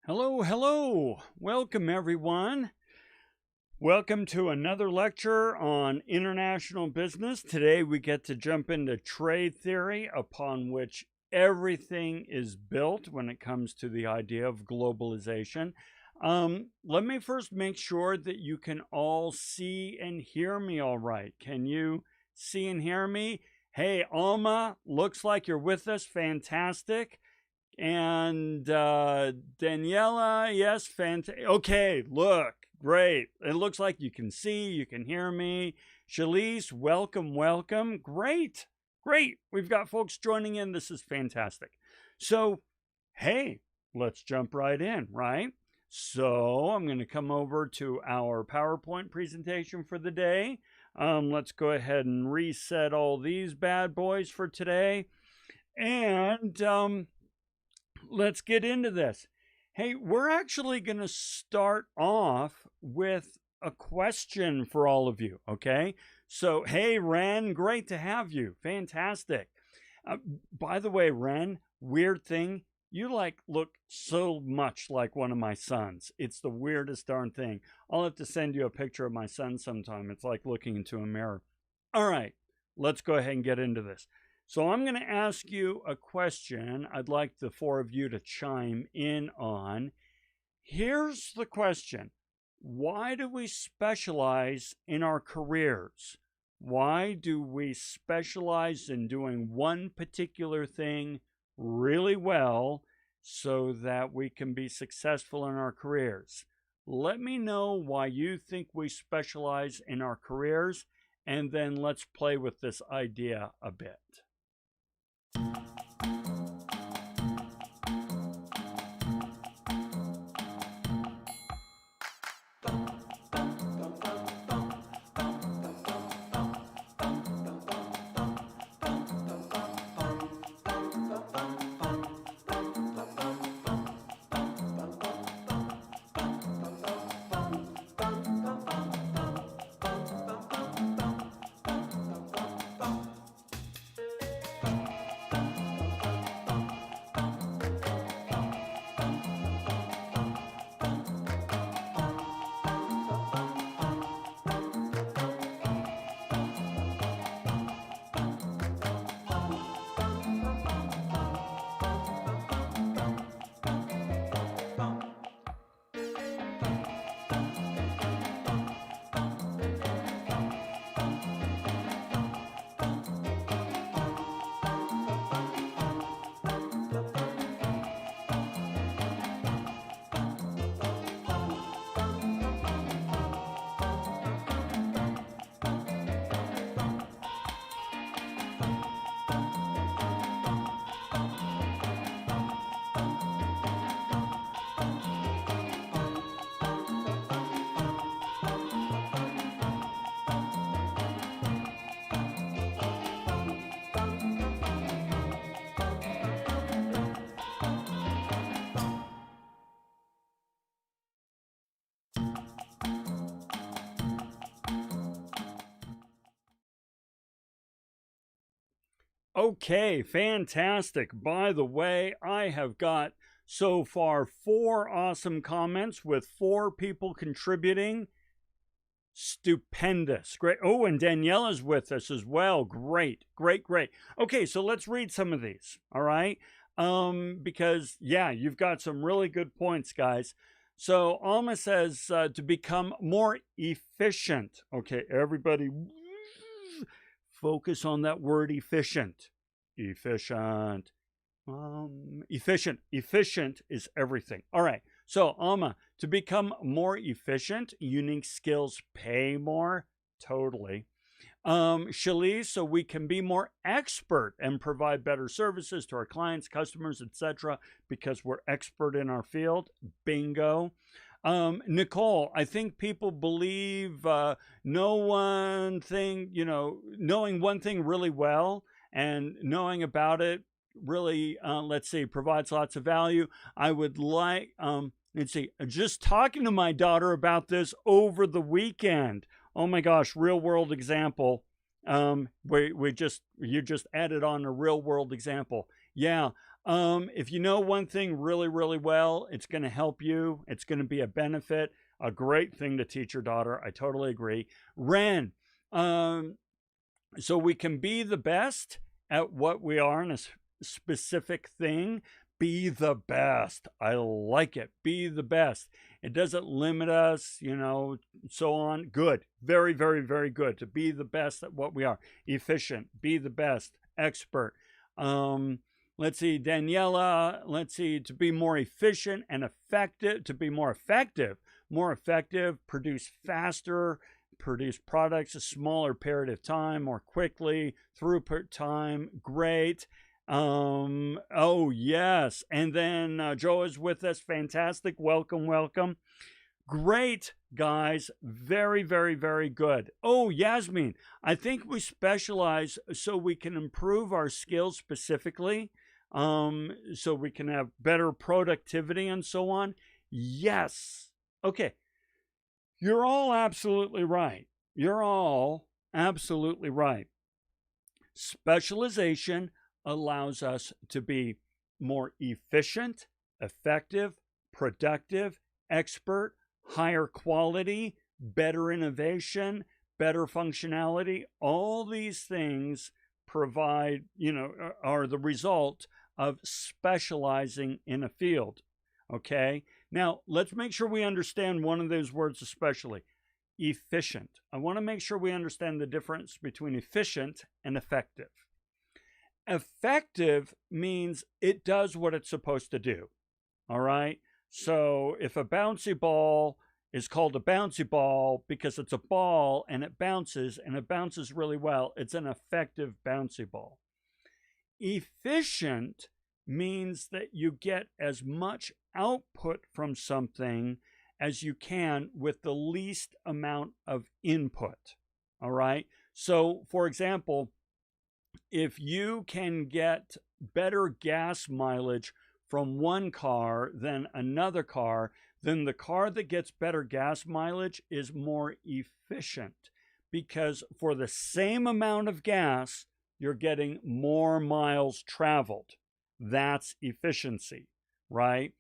Hello, hello. Welcome, everyone. Welcome to another lecture on international business. Today, we get to jump into trade theory, upon which everything is built when it comes to the idea of globalization. Let me first make sure that you can all see and hear me all right. Can you see and hear me? Hey, Alma, looks like you're with us. Fantastic. And Daniela, yes, fantastic. Okay, look, great. It looks like you can see, you can hear me. Shalise, welcome, welcome. Great, great. We've got folks joining in. This is fantastic. So, hey, let's jump right in, right? So, I'm going to come over to our PowerPoint presentation for the day. Let's go ahead and reset all these bad boys for today. And let's get into this. Hey, we're actually going to start off with a question for all of you, okay? So, hey, Ren, great to have you. Fantastic. By the way, Ren, weird thing, you look so much like one of my sons. It's the weirdest darn thing. I'll have to send you a picture of my son sometime. It's like looking into a mirror. All right, let's go ahead and get into this. So I'm going to ask you a question I'd like the four of you to chime in on. Here's the question. Why do we specialize in our careers? Why do we specialize in doing one particular thing really well so that we can be successful in our careers? Let me know why you think we specialize in our careers, and then let's play with this idea a bit. Okay, fantastic. By the way, I have got so far 4 awesome comments with 4 people contributing. Stupendous. Great. Oh, and Daniela's with us as well. Great, great, great. Okay, so let's read some of these. All right. Because yeah, you've got some really good points, guys. So Alma says to become more efficient. Okay, everybody focus on that word efficient. Efficient. Efficient is everything. All right. So, Alma, to become more efficient, unique skills pay more. Totally. Shalise, so we can be more expert and provide better services to our clients, customers, etc., because we're expert in our field. Bingo. Nicole, I think people believe knowing one thing really well and knowing about it really, let's see, provides lots of value. I would like, let's see, just talking to my daughter about this over the weekend. Oh my gosh, real world example. You just added on a real world example. Yeah, If you know one thing really, really well, it's going to help you. It's going to be a benefit, a great thing to teach your daughter. I totally agree. Ren, um, so we can be the best at what we are in a specific thing. Be the best. I like it. Be the best. It doesn't limit us, so on. Good. Very, very, very good to be the best at what we are. Efficient. Be the best. Expert. Um, let's see, Daniela. Let's see, to be more efficient and effective, to be more effective, produce faster, produce products a smaller period of time, more quickly, throughput time, great. Oh yes, and then Joe is with us. Fantastic. Welcome, welcome. Great, guys. Very, very, very good. Oh, Yasmin, I think we specialize so we can improve our skills specifically, so we can have better productivity and so on. Yes. Okay. You're all absolutely right. You're all absolutely right. Specialization allows us to be more efficient, effective, productive, expert, higher quality, better innovation, better functionality. All these things provide, are the result of specializing in a field. Okay. Now, let's make sure we understand one of those words especially. Efficient. I want to make sure we understand the difference between efficient and effective. Effective means it does what it's supposed to do. All right. So if a bouncy ball is called a bouncy ball because it's a ball and it bounces really well, it's an effective bouncy ball. Efficient means that you get as much output from something as you can with the least amount of input. All right. So, for example, if you can get better gas mileage from one car than another car, then the car that gets better gas mileage is more efficient because for the same amount of gas, you're getting more miles traveled. That's efficiency, right?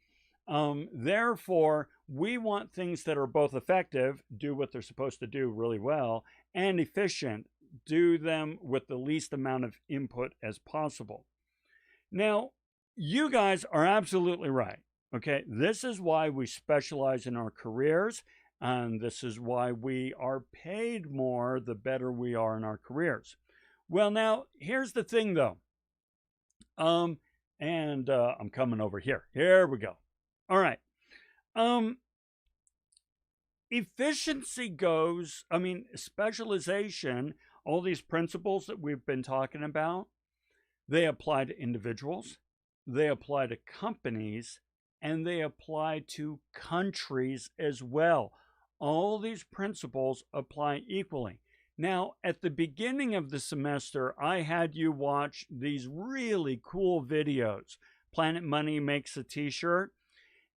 Therefore, we want things that are both effective, do what they're supposed to do really well, and efficient, do them with the least amount of input as possible. Now, you guys are absolutely right. Okay, this is why we specialize in our careers, and this is why we are paid more the better we are in our careers. Well, now, here's the thing though. I'm coming over here. Here we go. All right. Efficiency goes, specialization, all these principles that we've been talking about, they apply to individuals, they apply to companies, and they apply to countries as well. All these principles apply equally. Now, at the beginning of the semester, I had you watch these really cool videos. Planet Money makes a t-shirt.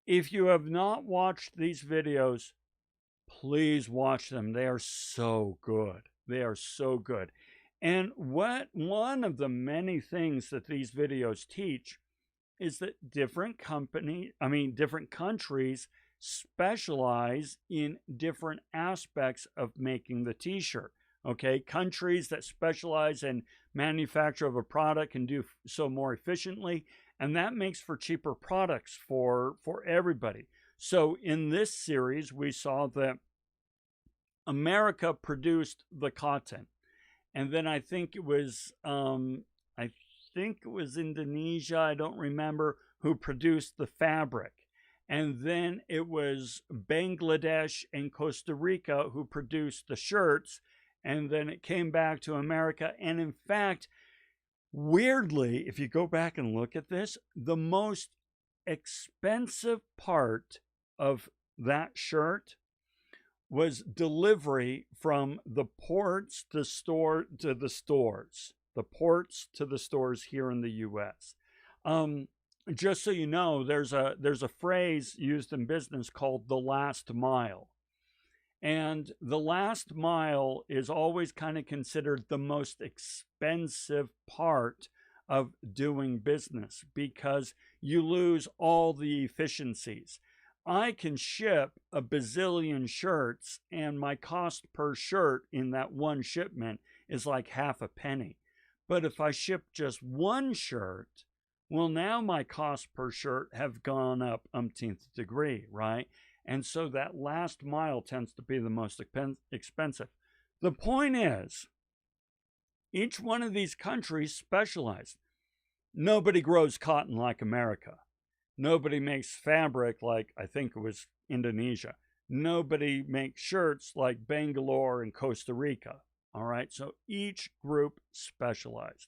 If you have not watched these videos, please watch them. They are so good. They are so good. And one of the many things that these videos teach is that different countries specialize in different aspects of making the t-shirt. Okay, countries that specialize in manufacture of a product can do so more efficiently, and that makes for cheaper products for everybody. So in this series, we saw that America produced the cotton, and then I think it was Indonesia, I don't remember, who produced the fabric. And then it was Bangladesh and Costa Rica who produced the shirts. And then it came back to America. And in fact, weirdly, if you go back and look at this, the most expensive part of that shirt was delivery from the ports to the stores, the ports to the stores here in the U.S. Just so you know, there's a phrase used in business called the last mile. And the last mile is always kind of considered the most expensive part of doing business because you lose all the efficiencies. I can ship a bazillion shirts, and my cost per shirt in that one shipment is like half a penny. But if I ship just one shirt, well, now my cost per shirt have gone up umpteenth degree, right? And so that last mile tends to be the most expensive. The point is, each one of these countries specialize. Nobody grows cotton like America. Nobody makes fabric like, I think it was Indonesia. Nobody makes shirts like Bangalore and Costa Rica. All right, so each group specialized.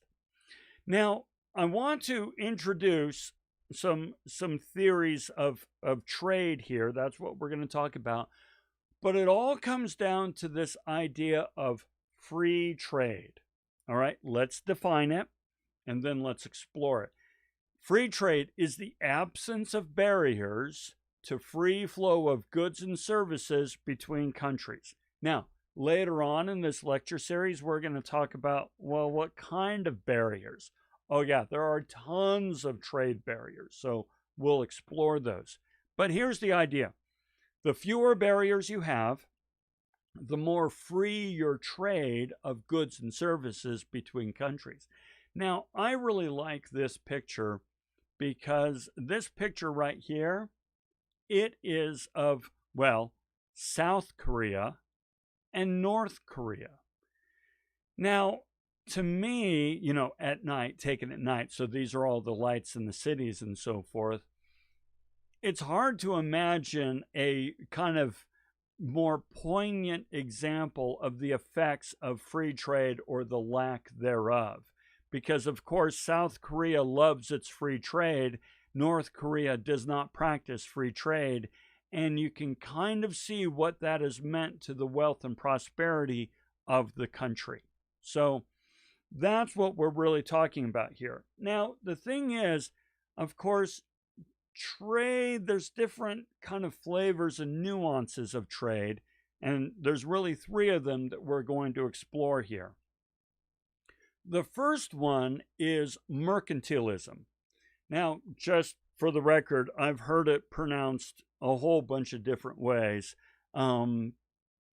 Now, I want to introduce some theories of trade here. That's what we're going to talk about. But it all comes down to this idea of free trade. All right, let's define it and then let's explore it. Free trade is the absence of barriers to free flow of goods and services between countries. Now, later on in this lecture series, we're going to talk about, well, what kind of barriers? Oh yeah, there are tons of trade barriers, so we'll explore those. But here's the idea. The fewer barriers you have, the more free your trade of goods and services between countries. Now, I really like this picture because this picture right here, it is of, well, South Korea and North Korea. Now, to me, you know, at night, taken at night, so these are all the lights in the cities and so forth, it's hard to imagine a kind of more poignant example of the effects of free trade or the lack thereof. Because, of course, South Korea loves its free trade. North Korea does not practice free trade. And you can kind of see what that has meant to the wealth and prosperity of the country. So that's what we're really talking about here. Now, the thing is, of course, trade, there's different kind of flavors and nuances of trade. And there's really three of them that we're going to explore here. The first one is mercantilism. Now, just for the record, I've heard it pronounced a whole bunch of different ways. I'm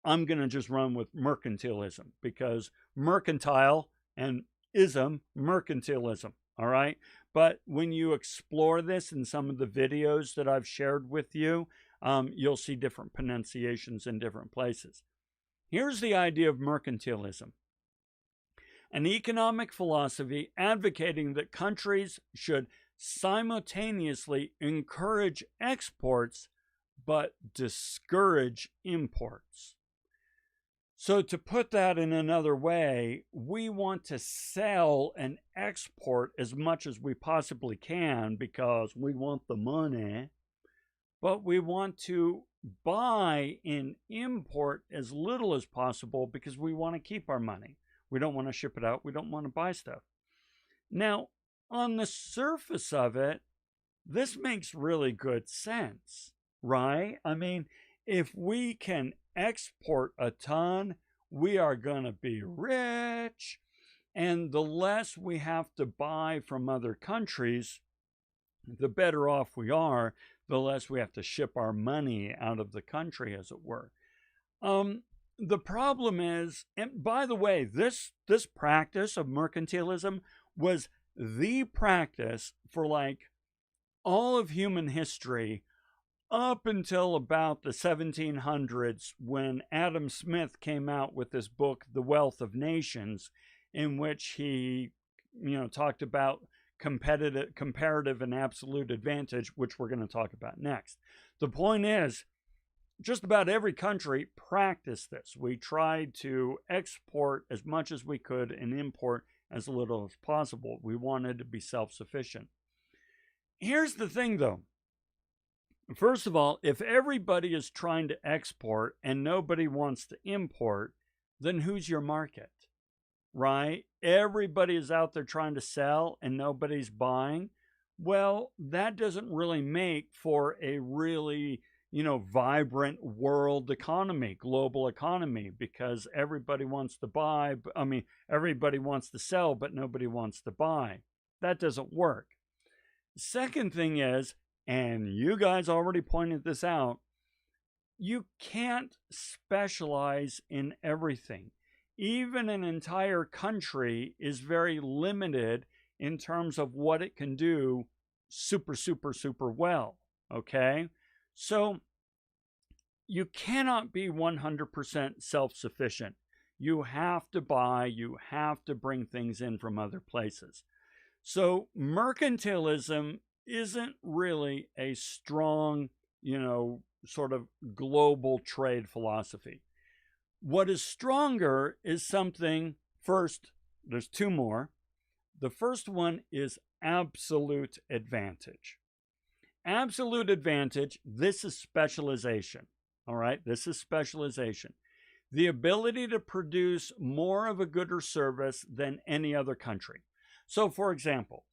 going to just run with mercantilism because mercantile and ism, mercantilism, all right? But when you explore this in some of the videos that I've shared with you, you'll see different pronunciations in different places. Here's the idea of mercantilism. An economic philosophy advocating that countries should simultaneously encourage exports but discourage imports. So to put that in another way, we want to sell and export as much as we possibly can because we want the money, but we want to buy and import as little as possible because we want to keep our money. We don't want to ship it out. We don't want to buy stuff. Now, on the surface of it, this makes really good sense, right? I mean, if we can export a ton, we are going to be rich. And the less we have to buy from other countries, the better off we are, the less we have to ship our money out of the country, as it were. The problem is, and by the way, this practice of mercantilism was the practice for like all of human history up until about the 1700s when Adam Smith came out with this book, The Wealth of Nations, in which he, talked about comparative and absolute advantage, which we're going to talk about next. The point is, just about every country practiced this. We tried to export as much as we could and import as little as possible. We wanted to be self-sufficient. Here's the thing, though. First of all, if everybody is trying to export and nobody wants to import, then who's your market, right? Everybody is out there trying to sell and nobody's buying. Well, that doesn't really make for a really vibrant world economy, global economy, because everybody wants to buy. Everybody wants to sell, but nobody wants to buy. That doesn't work. Second thing is, and you guys already pointed this out, you can't specialize in everything. Even an entire country is very limited in terms of what it can do super, super, super well. Okay? So you cannot be 100% self-sufficient. You have to buy, you have to bring things in from other places. So mercantilism isn't really a strong, sort of global trade philosophy. What is stronger is something, first, there's two more. The first one is absolute advantage. Absolute advantage, this is specialization. All right, this is specialization. The ability to produce more of a good or service than any other country. So, for example,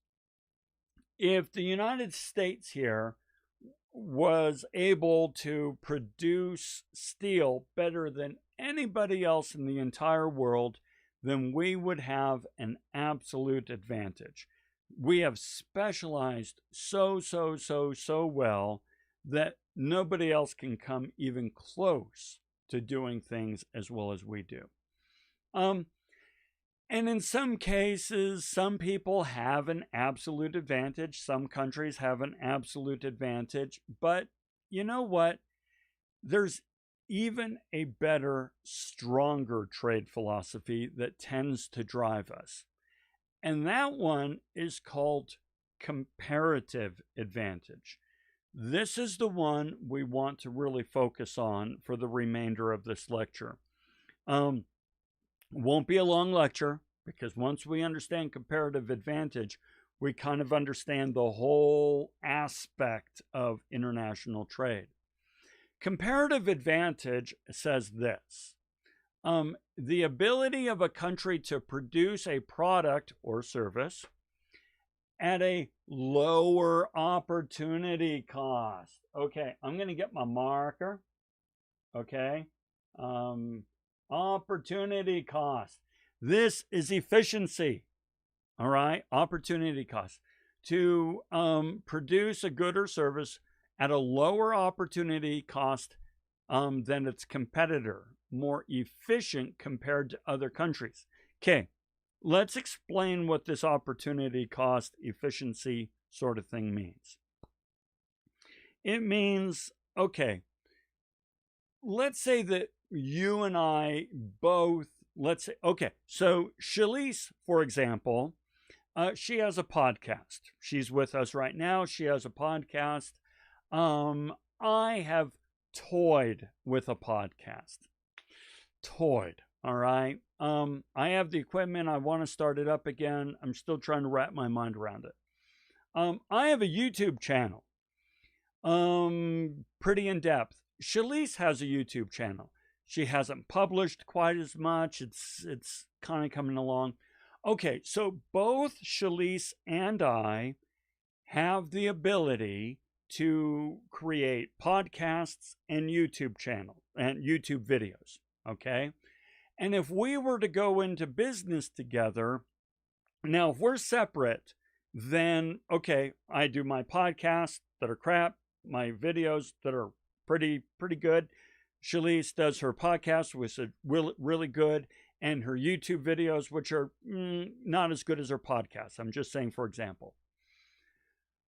if the United States here was able to produce steel better than anybody else in the entire world, then we would have an absolute advantage. We have specialized so well that nobody else can come even close to doing things as well as we do. And in some cases, some people have an absolute advantage. Some countries have an absolute advantage. But you know what? There's even a better, stronger trade philosophy that tends to drive us. And that one is called comparative advantage. This is the one we want to really focus on for the remainder of this lecture. Won't be a long lecture, because once we understand comparative advantage, we kind of understand the whole aspect of international trade. Comparative advantage says this: the ability of a country to produce a product or service at a lower opportunity cost. Okay, I'm going to get my marker. Okay. Opportunity cost. This is efficiency. All right. Opportunity cost. To produce a good or service at a lower opportunity cost than its competitor. More efficient compared to other countries. Okay. Let's explain what this opportunity cost efficiency sort of thing means. It means, okay, let's say that you and I both, let's say, okay, so Shalise, for example, she has a podcast. She's with us right now. She has a podcast. I have toyed with a podcast. Toyed, all right? I have the equipment. I want to start it up again. I'm still trying to wrap my mind around it. I have a YouTube channel. Pretty in depth. Shalise has a YouTube channel. She hasn't published quite as much. It's kind of coming along. Okay, so both Shalise and I have the ability to create podcasts and YouTube channel and YouTube videos. Okay. And if we were to go into business together, now if we're separate, then okay, I do my podcasts that are crap, my videos that are pretty good. Shalise does her podcast, which is really good, and her YouTube videos, which are not as good as her podcast. I'm just saying, for example.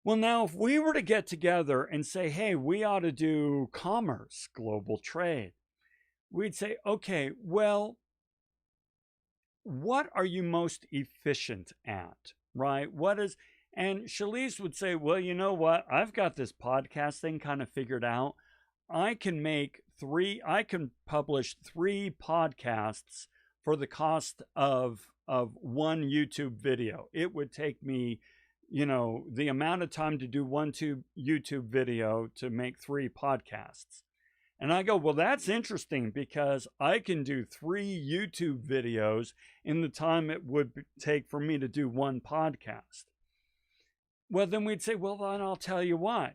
Well, now, if we were to get together and say, hey, we ought to do commerce, global trade, we'd say, okay, well, what are you most efficient at, right? And Shalise would say, well, you know what? I've got this podcast thing kind of figured out. I can publish 3 podcasts for the cost of one YouTube video. It would take me, the amount of time to do one YouTube video to make 3 podcasts. And I go, well, that's interesting because I can do 3 YouTube videos in the time it would take for me to do 1 podcast. Well, then we'd say, well, then I'll tell you what.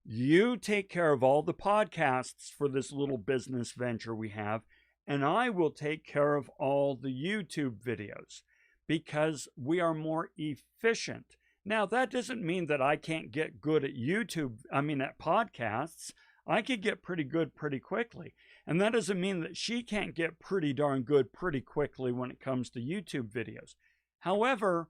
You take care of all the podcasts for this little business venture we have, and I will take care of all the YouTube videos. because we are more efficient. Now, that doesn't mean that I can't get good at at podcasts. I could get pretty good pretty quickly. And that doesn't mean that she can't get pretty darn good pretty quickly when it comes to YouTube videos. However,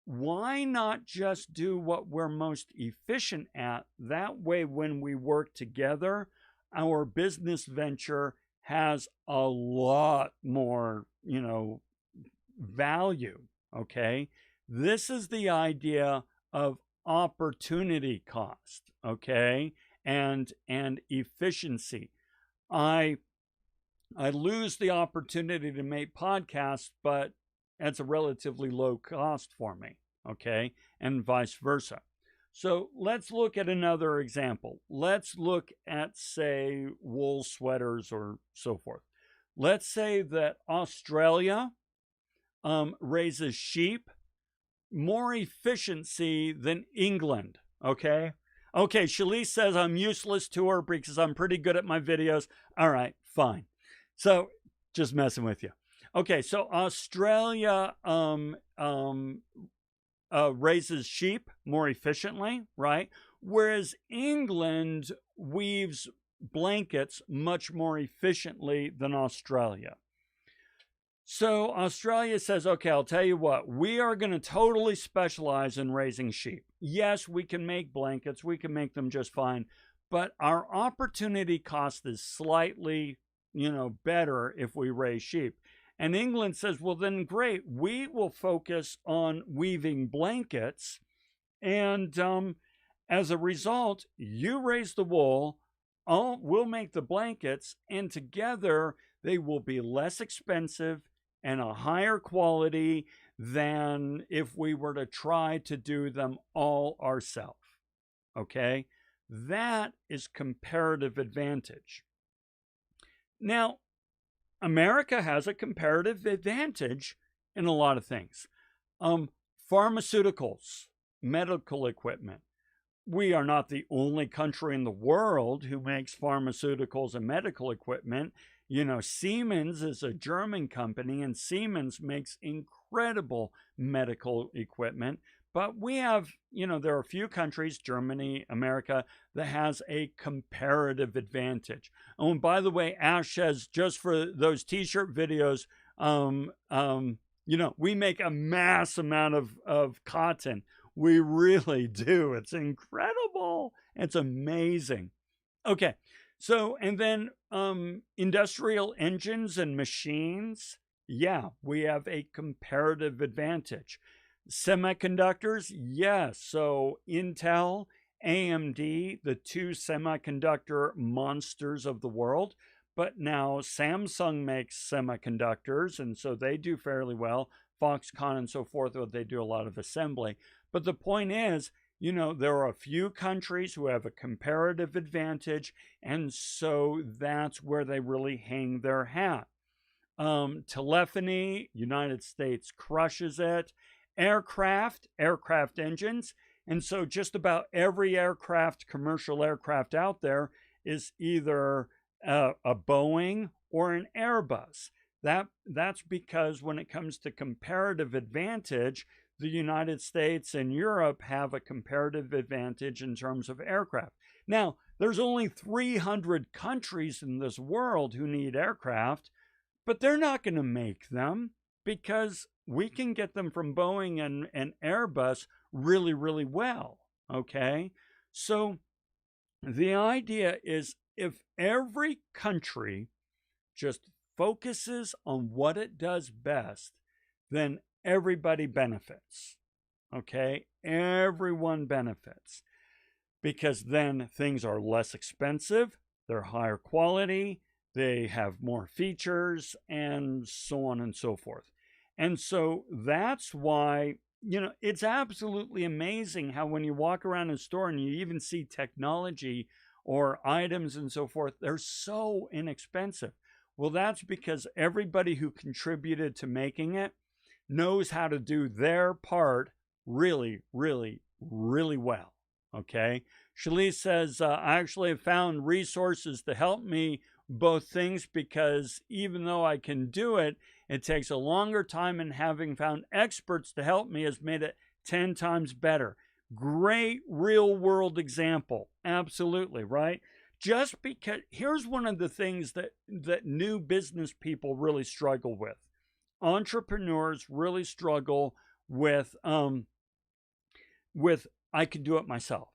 why not just do what we're most efficient at? That way, when we work together, our business venture has a lot more, value. Okay. This is the idea of opportunity cost. Okay. And efficiency. I lose the opportunity to make podcasts, but that's a relatively low cost for me, okay? And vice versa. So let's look at another example. Let's look at, say, wool sweaters or so forth. Let's say that Australia raises sheep more efficiency than England, okay? Okay, Shalise says I'm useless to her because I'm pretty good at my videos. All right, fine. So just messing with you. Okay, so Australia raises sheep more efficiently, right? Whereas England weaves blankets much more efficiently than Australia. So Australia says, okay, I'll tell you what, we are going to totally specialize in raising sheep. Yes, we can make blankets, we can make them just fine, but our opportunity cost is slightly, better if we raise sheep. And England says, well, then great, we will focus on weaving blankets. And as a result, you raise the wool, we'll make the blankets, and together they will be less expensive and a higher quality than if we were to try to do them all ourselves. Okay? That is comparative advantage. Now, America has a comparative advantage in a lot of things. Pharmaceuticals, medical equipment. We are not the only country in the world who makes pharmaceuticals and medical equipment. Siemens is a German company, and Siemens makes incredible medical equipment. But we have, there are a few countries, Germany, America, that has a comparative advantage. Oh, and by the way, Ash says, just for those t-shirt videos, we make a mass amount of cotton. We really do. It's incredible. It's amazing. Okay. So, and then industrial engines and machines. Yeah, we have a comparative advantage. Semiconductors, yes. So Intel, AMD, the two semiconductor monsters of the world. But now Samsung makes semiconductors, and so they do fairly well. Foxconn and so forth, they do a lot of assembly. But the point is, there are a few countries who have a comparative advantage, and so that's where they really hang their hat. Telephony, United States crushes it. Aircraft engines. And so just about every commercial aircraft out there is either a Boeing or an Airbus. That's because when it comes to comparative advantage, the United States and Europe have a comparative advantage in terms of aircraft. Now, there's only 300 countries in this world who need aircraft, but they're not going to make them because we can get them from Boeing and Airbus really, really well. Okay? So the idea is if every country just focuses on what it does best, then everybody benefits. Okay? Everyone benefits. Because then things are less expensive, they're higher quality, they have more features, and so on and so forth. And so that's why, it's absolutely amazing how when you walk around a store and you even see technology or items and so forth, they're so inexpensive. Well, that's because everybody who contributed to making it knows how to do their part really, really, really well. Okay? Shalise says, I actually have found resources to help me both things because even though I can do it, it takes a longer time, and having found experts to help me has made it 10 times better. Great real world example. Absolutely, right? Just because here's one of the things that new business people really struggle with. Entrepreneurs really struggle with I can do it myself.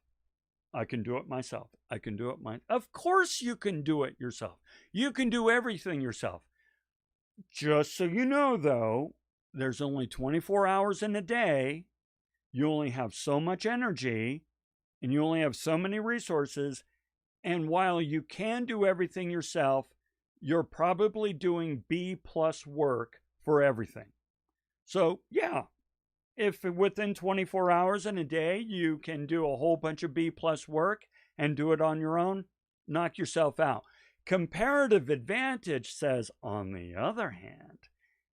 I can do it myself. I can do it myself. Of course you can do it yourself. You can do everything yourself. Just so you know, though, there's only 24 hours in a day. You only have so much energy, and you only have so many resources. And while you can do everything yourself, you're probably doing B plus work for everything. So, yeah, if within 24 hours in a day you can do a whole bunch of B plus work and do it on your own, knock yourself out. Comparative advantage says, on the other hand,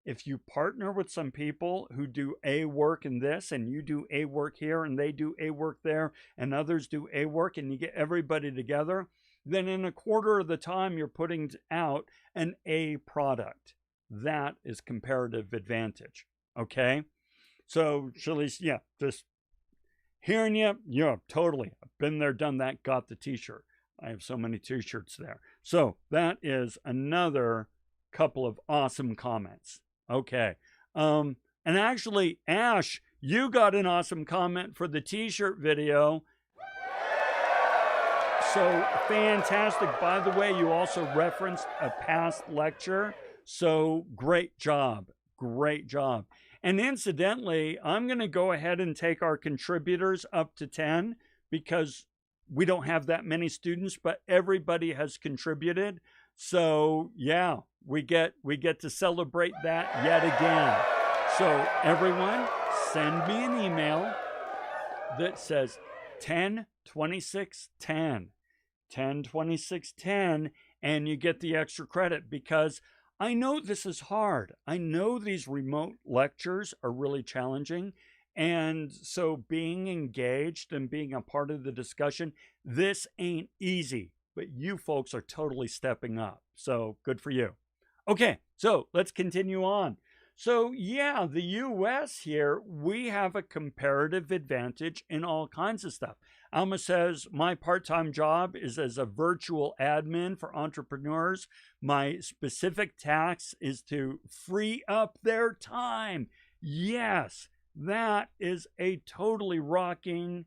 if you partner with some people who do A work in this, and you do A work here, and they do A work there, and others do A work, and you get everybody together, then in a quarter of the time you're putting out an A product. That is comparative advantage. Okay? So, Shalise, yeah, just hearing you, yeah, totally. I've been there, done that, got the t-shirt. I have so many t-shirts there. So that is another couple of awesome comments. Okay. And actually, Ash, you got an awesome comment for the t-shirt video. So fantastic. By the way, you also referenced a past lecture. So great job. Great job. And incidentally, I'm going to go ahead and take our contributors up to 10 because we don't have that many students, but everybody has contributed. So yeah, we get to celebrate that yet again. So everyone, send me an email that says 102610, 102610, and you get the extra credit, because I know this is hard. I know these remote lectures are really challenging. And so being engaged and being a part of the discussion, this ain't easy, but you folks are totally stepping up. So good for you. Okay, so let's continue on. So yeah, the US here, we have a comparative advantage in all kinds of stuff. Alma says, my part-time job is as a virtual admin for entrepreneurs. My specific task is to free up their time. Yes, that is a totally rocking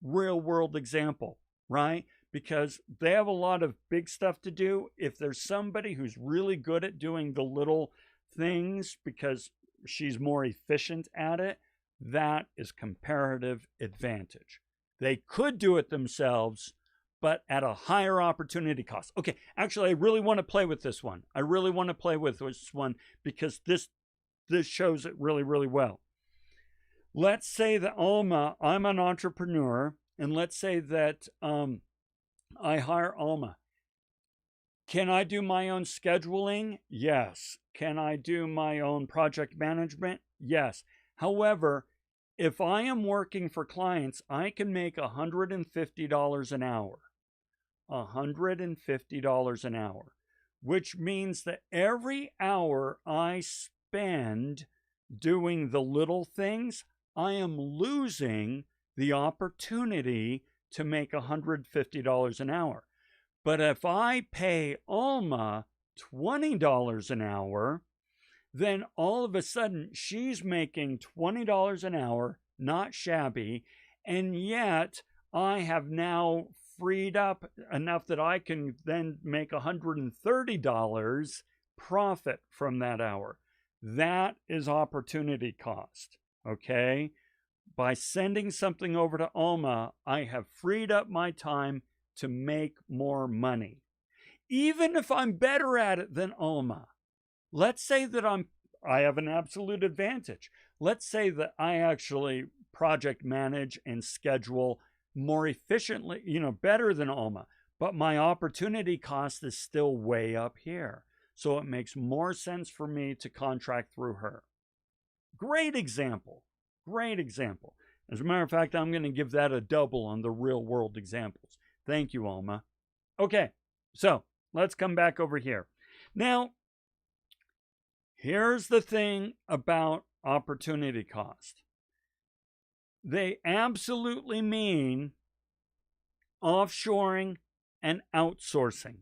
real world example, right? Because they have a lot of big stuff to do. If there's somebody who's really good at doing the little things because she's more efficient at it, that is comparative advantage. They could do it themselves, but at a higher opportunity cost. Okay, actually, I really want to play with this one. I really want to play with this one because this shows it really, really well. Let's say that Alma, I'm an entrepreneur, and let's say that I hire Alma. Can I do my own scheduling? Yes. Can I do my own project management? Yes. However, if I am working for clients, I can make $150 an hour. $150 an hour, which means that every hour I spend doing the little things, I am losing the opportunity to make $150 an hour. But if I pay Alma $20 an hour, then all of a sudden she's making $20 an hour, not shabby, and yet I have now freed up enough that I can then make $130 profit from that hour. That is opportunity cost, okay? By sending something over to Alma, I have freed up my time to make more money. Even if I'm better at it than Alma, let's say that I have an absolute advantage. Let's say that I actually project manage and schedule more efficiently, better than Alma, but my opportunity cost is still way up here. So it makes more sense for me to contract through her. Great example. Great example. As a matter of fact, I'm going to give that a double on the real world examples. Thank you, Alma. Okay, so let's come back over here. Now, here's the thing about opportunity cost. They absolutely mean offshoring and outsourcing.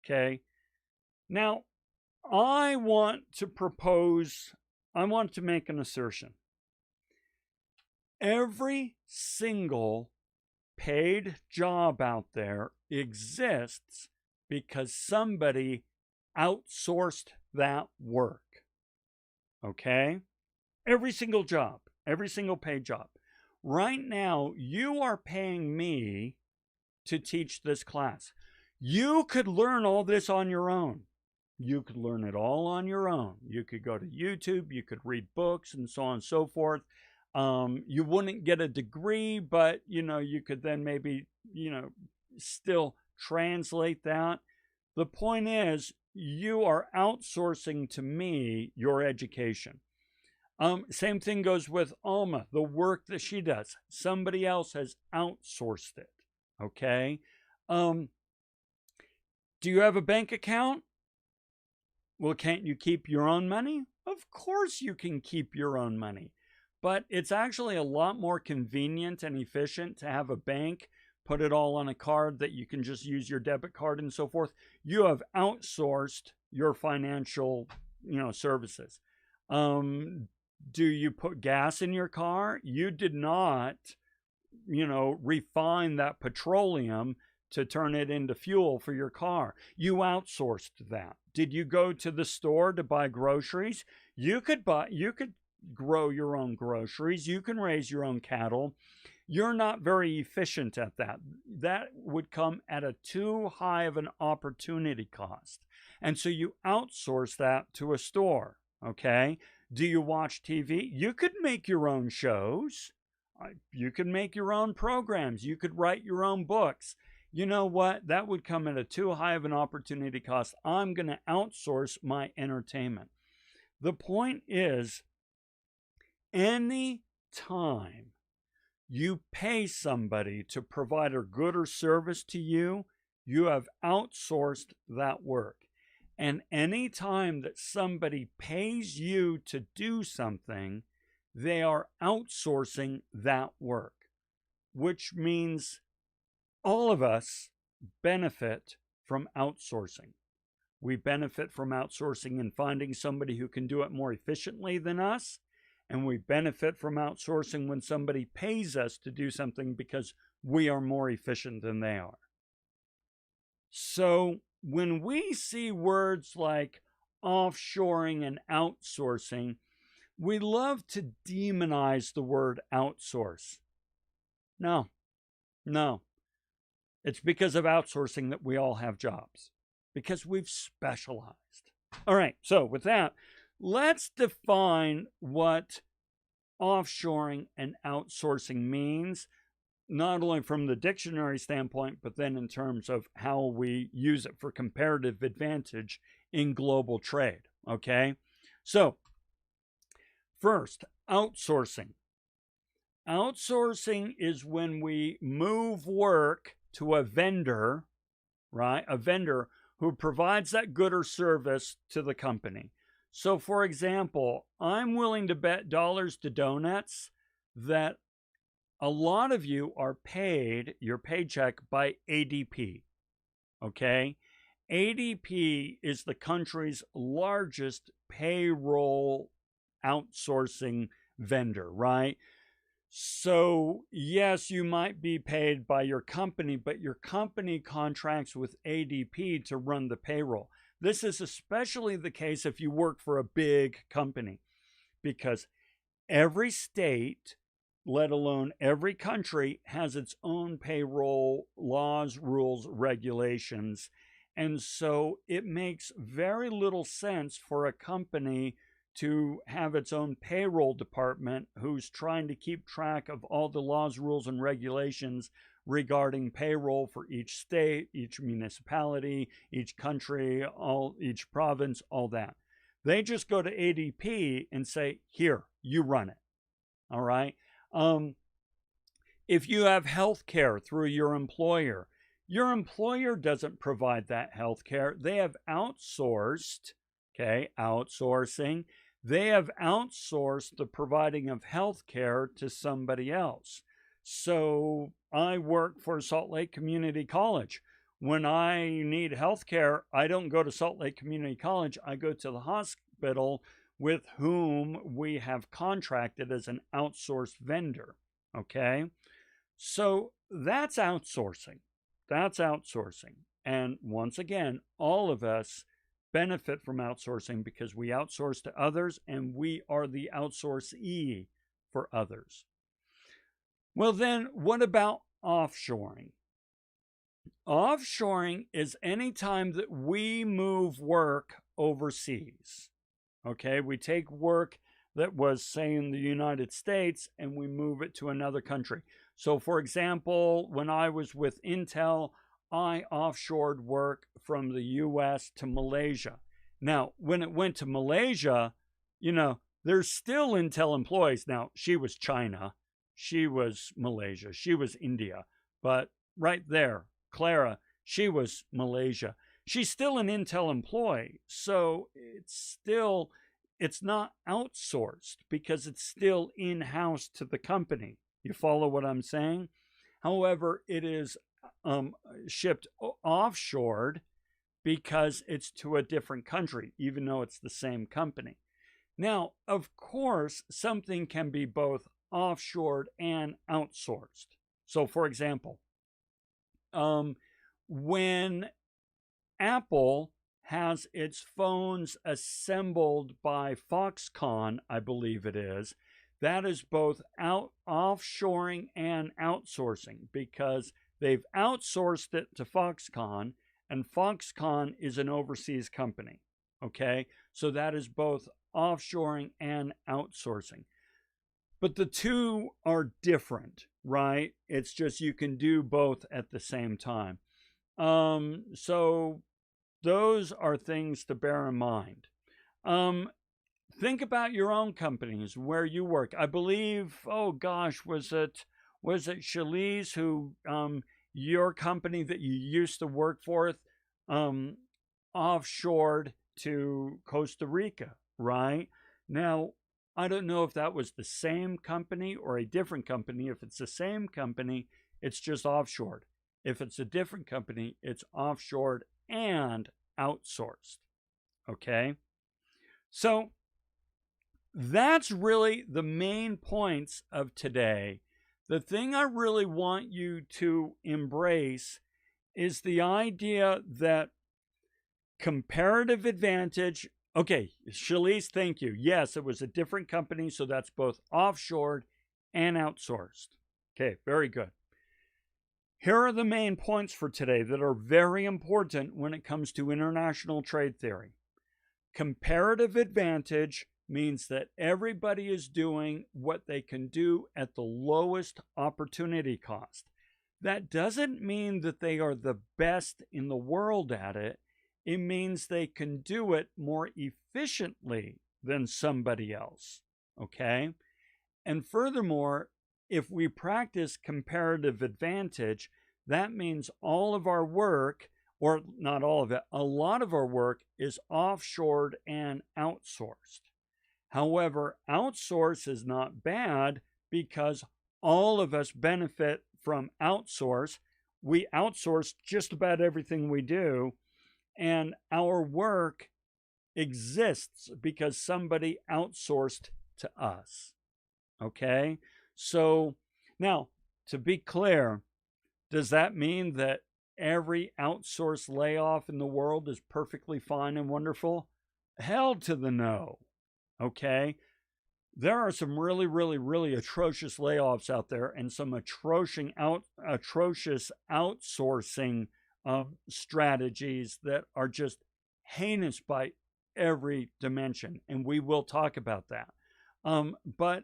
Okay. Now, I want to make an assertion. Every single paid job out there exists because somebody outsourced that work. Okay? Every single job, every single paid job. Right now, you are paying me to teach this class. You could learn all this on your own. You could learn it all on your own. You could go to YouTube, you could read books and so on and so forth. You wouldn't get a degree, but, you could then maybe, still translate that. The point is, you are outsourcing to me your education. Same thing goes with Alma, the work that she does. Somebody else has outsourced it. Okay. Do you have a bank account? Well, can't you keep your own money? Of course you can keep your own money. But it's actually a lot more convenient and efficient to have a bank put it all on a card that you can just use your debit card and so forth. You have outsourced your financial, services. Do you put gas in your car? You did not, refine that petroleum to turn it into fuel for your car. You outsourced that. Did you go to the store to buy groceries? You could grow your own groceries. You can raise your own cattle. You're not very efficient at that. That would come at a too high of an opportunity cost. And so you outsource that to a store. Okay. Do you watch TV? You could make your own shows. You could make your own programs. You could write your own books. You know what? That would come at a too high of an opportunity cost. I'm going to outsource my entertainment. The point is, any time you pay somebody to provide a good or service to you, you have outsourced that work. And any time that somebody pays you to do something, they are outsourcing that work, which means all of us benefit from outsourcing. We benefit from outsourcing and finding somebody who can do it more efficiently than us. And we benefit from outsourcing when somebody pays us to do something because we are more efficient than they are. So when we see words like offshoring and outsourcing, we love to demonize the word outsource. No. It's because of outsourcing that we all have jobs, because we've specialized. All right, so with that, let's define what offshoring and outsourcing means, not only from the dictionary standpoint, but then in terms of how we use it for comparative advantage in global trade. Okay, so first, outsourcing. Outsourcing is when we move work to a vendor, right? A vendor who provides that good or service to the company. So, for example, I'm willing to bet dollars to donuts that a lot of you are paid your paycheck by ADP. Okay? ADP is the country's largest payroll outsourcing vendor, right? So, yes, you might be paid by your company, but your company contracts with ADP to run the payroll. This is especially the case if you work for a big company, because every state, let alone every country, has its own payroll laws, rules, regulations. And so it makes very little sense for a company to have its own payroll department who's trying to keep track of all the laws, rules, and regulations regarding payroll for each state, each municipality, each country, each province, all that. They just go to ADP and say, here, you run it. All right. Um, if you have health care through your employer doesn't provide that health care. They have outsourced, okay, outsourcing. They have outsourced the providing of health care to somebody else. So I work for Salt Lake Community College. When I need health care, I don't go to Salt Lake Community College. I go to the hospital with whom we have contracted as an outsourced vendor. Okay. So that's outsourcing. That's outsourcing. And once again, all of us benefit from outsourcing because we outsource to others and we are the outsourcee for others. Well, then, what about offshoring? Offshoring is any time that we move work overseas. Okay, we take work that was, say, in the United States and we move it to another country. So, for example, when I was with Intel, I offshored work from the US to Malaysia. Now, when it went to Malaysia, there's still Intel employees. Now, she was China, she was Malaysia, she was India, but right there, Clara, she was Malaysia. She's still an Intel employee, so it's not outsourced because it's still in-house to the company. You follow what I'm saying? However, it is shipped offshored because it's to a different country, even though it's the same company. Now, of course, something can be both offshored and outsourced. So, for example, when Apple has its phones assembled by Foxconn, I believe it is, that is both offshoring and outsourcing because they've outsourced it to Foxconn, and Foxconn is an overseas company. Okay, so that is both offshoring and outsourcing. But the two are different, right? It's just you can do both at the same time. So those are things to bear in mind. Think about your own companies where you work. I believe, oh gosh, was it Shalice who your company that you used to work for offshored to Costa Rica, right? Now, I don't know if that was the same company or a different company. If it's the same company, it's just offshored. If it's a different company, it's offshored and outsourced. Okay? So that's really the main points of today. The thing I really want you to embrace is the idea that comparative advantage. Okay, Shalice, thank you. Yes, it was a different company, so that's both offshored and outsourced. Okay, very good. Here are the main points for today that are very important when it comes to international trade theory. Comparative advantage means that everybody is doing what they can do at the lowest opportunity cost. That doesn't mean that they are the best in the world at it. It means they can do it more efficiently than somebody else. Okay? And furthermore, if we practice comparative advantage, that means all of our work, or not all of it, a lot of our work is offshored and outsourced. However, outsource is not bad because all of us benefit from outsource. We outsource just about everything we do, and our work exists because somebody outsourced to us. Okay? So now, to be clear, does that mean that every outsourced layoff in the world is perfectly fine and wonderful? Hell to the no. Okay? There are some really, really, really atrocious layoffs out there and some atrocious outsourcing strategies that are just heinous by every dimension. And we will talk about that. But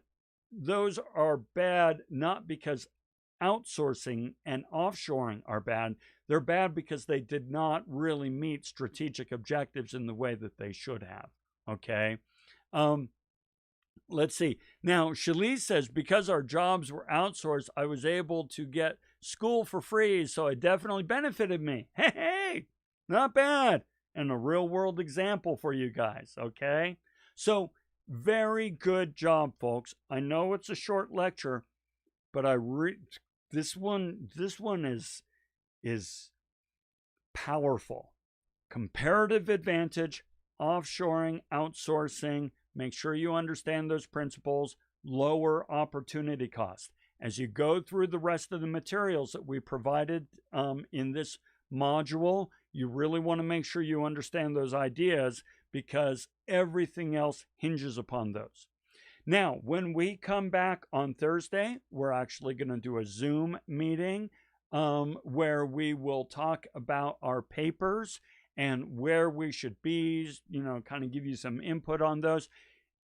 those are bad not because outsourcing and offshoring are bad. They're bad because they did not really meet strategic objectives in the way that they should have. Okay? Let's see. Now, Shalise says, because our jobs were outsourced, I was able to get school for free, so it definitely benefited me. Hey, not bad. And a real world example for you guys, okay? So, very good job, folks. I know it's a short lecture, but this one is powerful. Comparative advantage, offshoring, outsourcing. Make sure you understand those principles. Lower opportunity cost. As you go through the rest of the materials that we provided in this module, you really want to make sure you understand those ideas, because everything else hinges upon those. Now, when we come back on Thursday, we're actually going to do a Zoom meeting where we will talk about our papers and where we should be, kind of give you some input on those.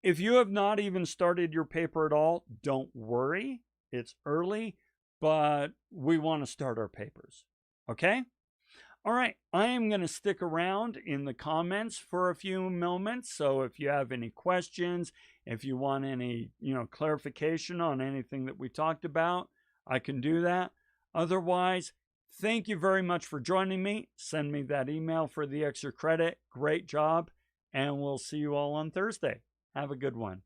If you have not even started your paper at all, don't worry. It's early, but we want to start our papers. Okay? All right, I am going to stick around in the comments for a few moments. So if you have any questions, if you want any, clarification on anything that we talked about, I can do that. Otherwise, thank you very much for joining me. Send me that email for the extra credit. Great job. And we'll see you all on Thursday. Have a good one.